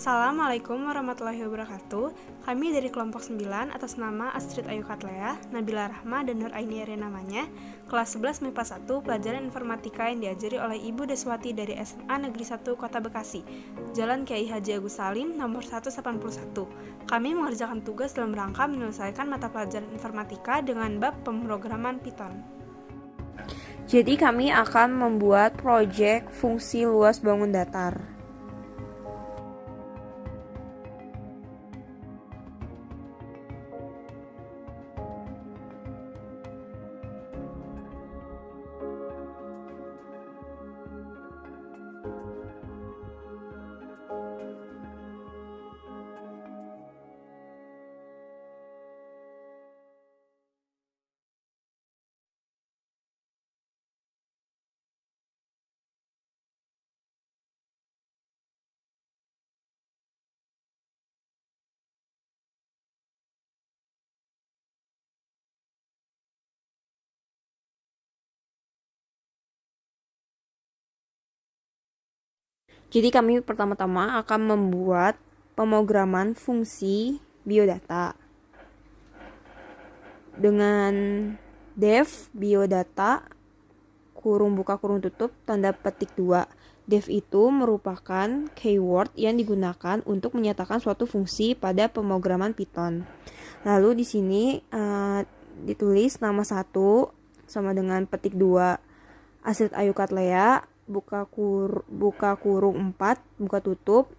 Assalamualaikum warahmatullahi wabarakatuh. Kami dari kelompok 9 atas nama Astrid Ayu Katlea, Nabila Rahma, dan Nur Aini Area namanya, kelas 11 MIPA 1, pelajaran informatika yang diajari oleh Ibu Deswati dari SMA Negeri 1 Kota Bekasi, Jalan Kiai Haji Agus Salim, nomor 181. Kami mengerjakan tugas dalam rangka menyelesaikan mata pelajaran informatika dengan bab pemrograman Python. Jadi kami akan membuat proyek fungsi luas bangun datar. Jadi kami pertama-tama akan membuat pemrograman fungsi biodata dengan def biodata kurung buka kurung tutup tanda petik 2. Def itu merupakan keyword yang digunakan untuk menyatakan suatu fungsi pada pemrograman Python. Lalu di sini ditulis nama 1 sama dengan petik 2 Astrid Ayu Katlea, buka kurung 4, buka tutup,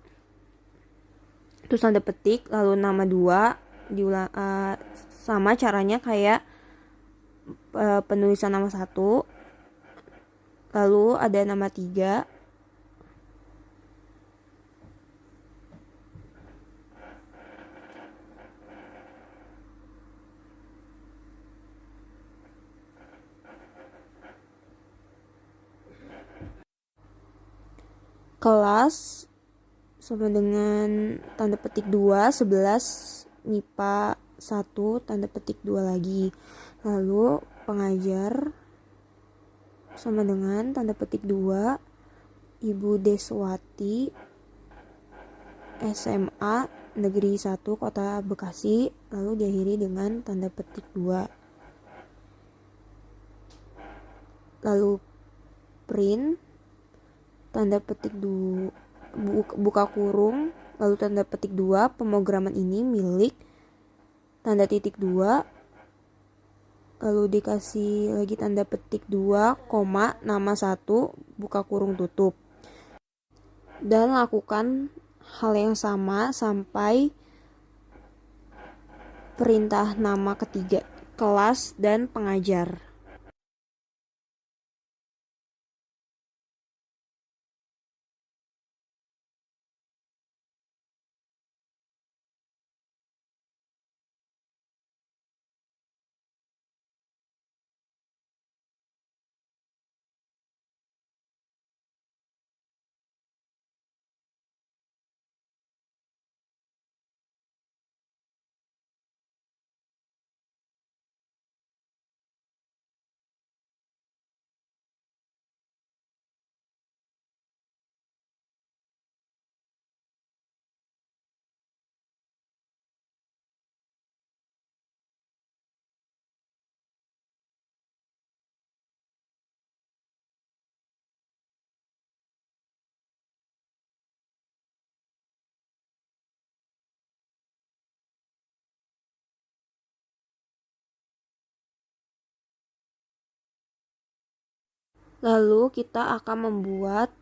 terus tanda petik, lalu nama 2 diulang, sama caranya kayak penulisan nama 1, lalu ada nama 3, kelas sama dengan tanda petik 2, 11 MIPA 1, tanda petik 2 lagi. Lalu pengajar sama dengan tanda petik 2, Ibu Deswati, SMA Negeri 1 Kota Bekasi, lalu diakhiri dengan tanda petik 2. Lalu print tanda petik 2 buka kurung, lalu tanda petik 2, pemrograman ini milik tanda titik 2, lalu dikasih lagi tanda petik 2, nama 1, buka kurung tutup, dan lakukan hal yang sama sampai perintah nama ketiga, kelas dan pengajar. Lalu kita akan membuat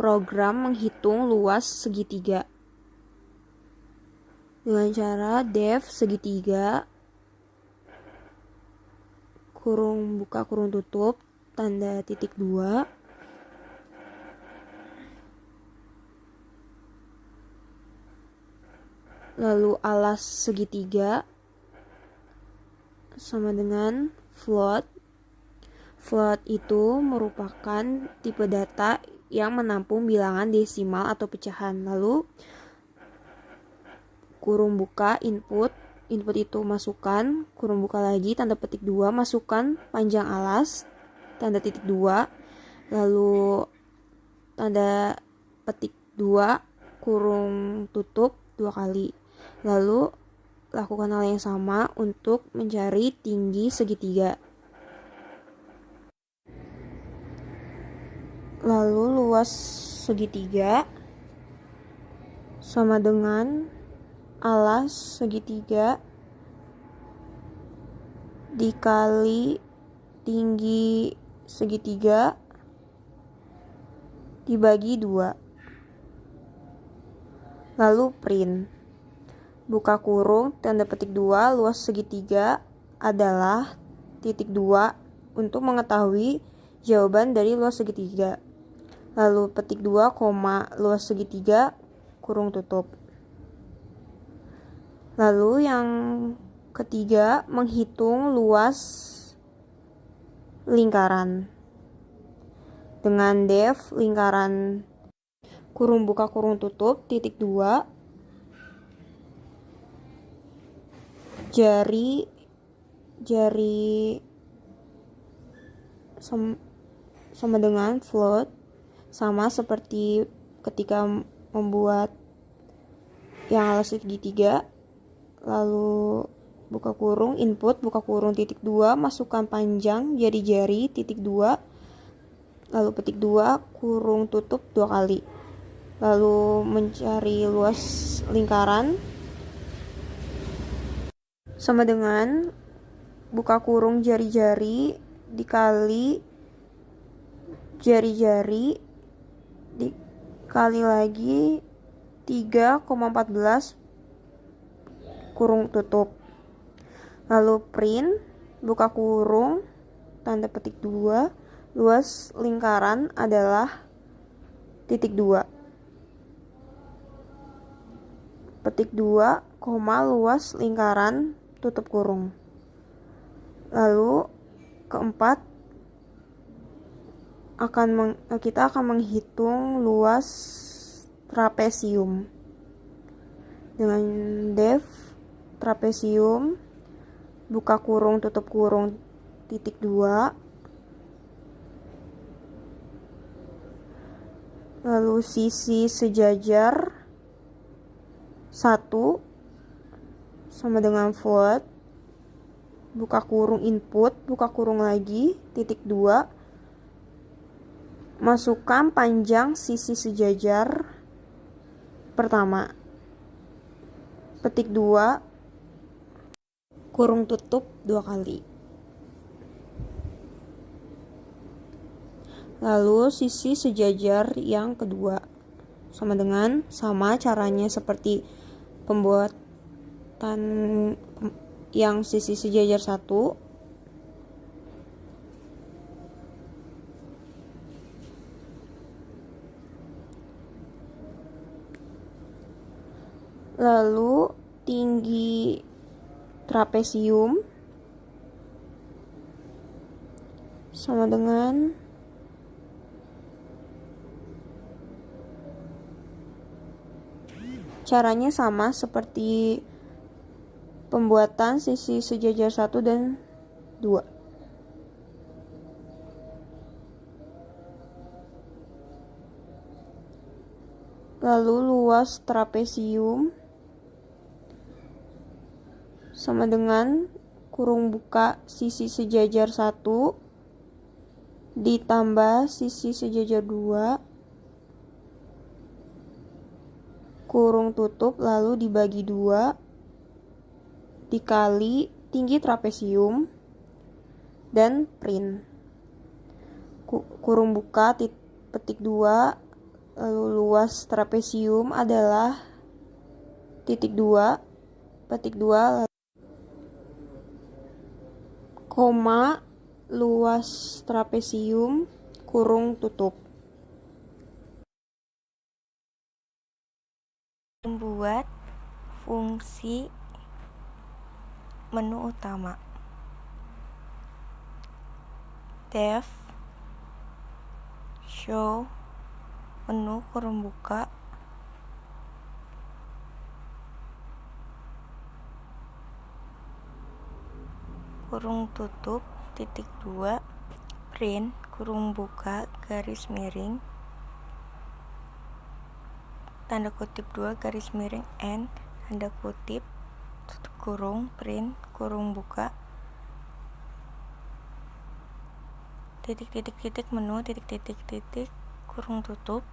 program menghitung luas segitiga dengan cara def segitiga kurung buka kurung tutup tanda titik 2, lalu alas segitiga sama dengan float. Float itu merupakan tipe data yang menampung bilangan desimal atau pecahan. Lalu kurung buka input itu masukkan, kurung buka lagi, tanda petik 2, masukkan panjang alas, tanda titik 2, lalu tanda petik 2 kurung tutup 2 kali. Lalu lakukan hal yang sama untuk mencari tinggi segitiga. Lalu luas segitiga sama dengan alas segitiga dikali tinggi segitiga dibagi 2. Lalu print. Buka kurung, tanda petik 2, luas segitiga adalah titik 2 untuk mengetahui jawaban dari luas segitiga. Lalu petik 2, luas segitiga, kurung tutup. Lalu yang ketiga, menghitung luas lingkaran. Dengan def lingkaran kurung buka kurung tutup titik 2, jari sama dengan float, sama seperti ketika membuat yang alas segitiga. Lalu buka kurung, input, buka kurung titik 2, masukkan panjang jari-jari titik 2, lalu petik 2, kurung tutup 2 kali. Lalu mencari luas lingkaran sama dengan buka kurung jari-jari dikali jari-jari dikali lagi 3,14 kurung tutup. Lalu print, buka kurung, tanda petik 2, luas lingkaran adalah titik 2. Petik 2, luas lingkaran, tutup kurung. Lalu keempat, kita akan menghitung luas trapesium. Dengan def trapesium, buka kurung tutup kurung titik 2, lalu sisi sejajar 1 sama dengan float, buka kurung input, buka kurung lagi titik 2, masukkan panjang sisi sejajar pertama, petik 2, kurung tutup 2 kali. Lalu sisi sejajar yang kedua sama caranya seperti pembuatan yang sisi sejajar 1. Lalu tinggi trapesium sama dengan caranya sama seperti pembuatan sisi sejajar 1 dan 2. Lalu luas trapesium sama dengan kurung buka sisi sejajar 1 ditambah sisi sejajar 2 kurung tutup lalu dibagi 2 dikali tinggi trapesium dan print. Kurung buka petik 2, lalu luas trapesium adalah titik 2, petik 2, koma, luas trapesium, kurung tutup. Membuat fungsi menu utama. Def show menu kurung buka kurung tutup titik 2, print kurung buka garis miring tanda kutip 2 garis miring N tanda kutip tutup kurung print kurung buka titik menu titik kurung tutup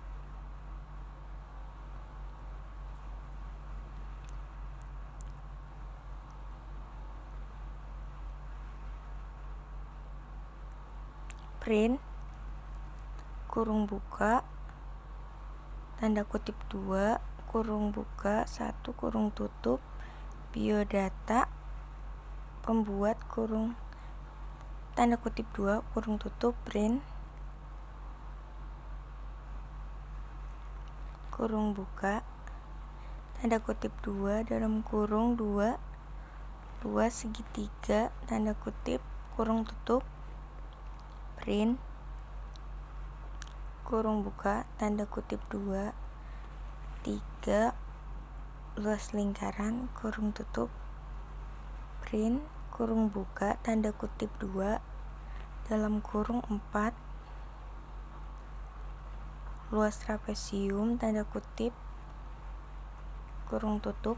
print kurung buka tanda kutip 2 kurung buka 1 kurung tutup biodata pembuat kurung tanda kutip 2 kurung tutup print kurung buka tanda kutip 2 dalam kurung 2 segitiga tanda kutip kurung tutup print kurung buka tanda kutip 2 3 luas lingkaran kurung tutup print kurung buka tanda kutip 2 dalam kurung 4 luas trapesium tanda kutip kurung tutup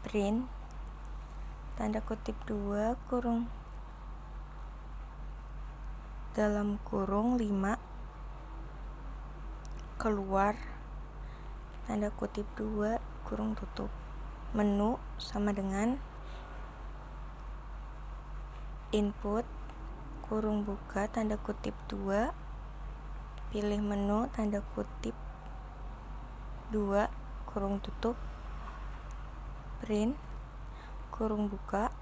print tanda kutip 2 kurung dalam kurung 5 keluar tanda kutip 2 kurung tutup menu sama dengan input kurung buka tanda kutip 2 pilih menu tanda kutip 2 kurung tutup print kurung buka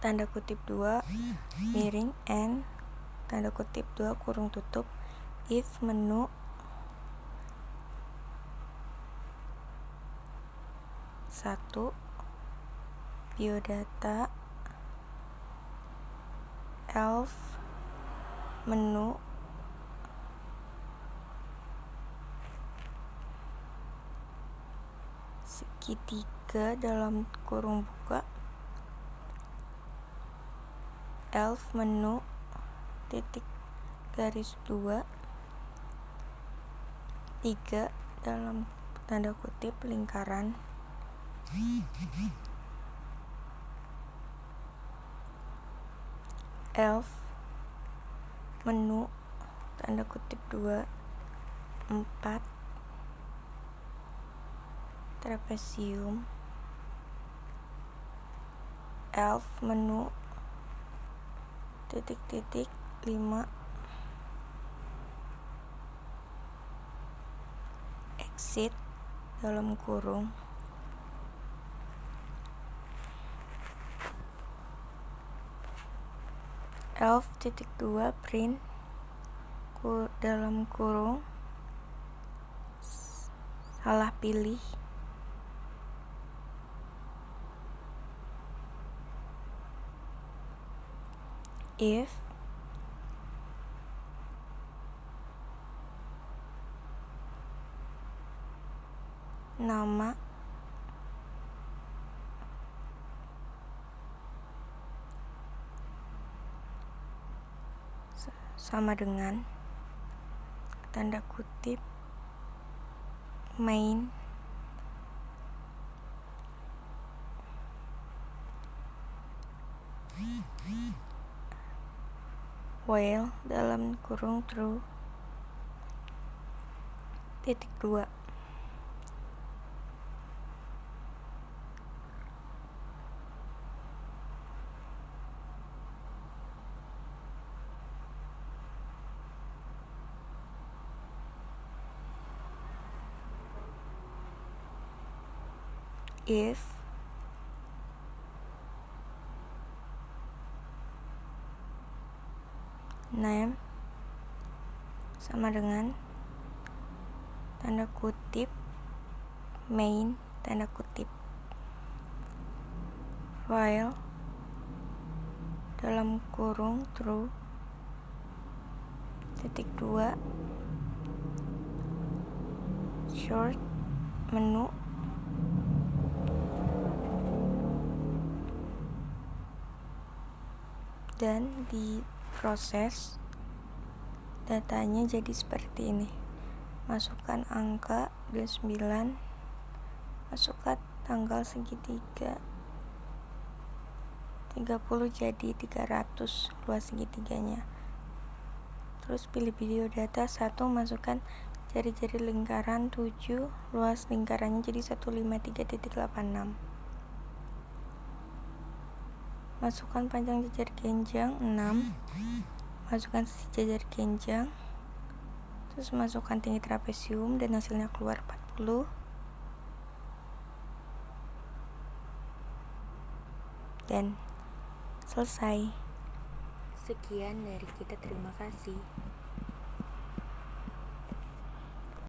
tanda kutip 2 miring N tanda kutip 2 kurung tutup if menu 1 biodata elf menu segitiga dalam kurung buka elf menu titik garis 2 3 dalam tanda kutip lingkaran elf menu tanda kutip 2 4 trapesium elf menu titik 5 exit dalam kurung elf titik 2 print dalam kurung salah pilih if nama sama dengan tanda kutip main while dalam kurung true titik 2 if name sama dengan tanda kutip main tanda kutip while dalam kurung true titik 2 short menu dan diproses datanya jadi seperti ini Masukkan angka 29, masukkan tanggal segitiga 30 jadi 300 luas segitiganya. Terus pilih biodata 1, masukkan jari-jari lingkaran 7, luas lingkarannya jadi 153.86. Masukkan panjang jajar genjang 6, masukkan sisi jajar genjang, terus masukkan tinggi trapesium dan hasilnya keluar 40. Dan selesai. Sekian dari kita, terima kasih.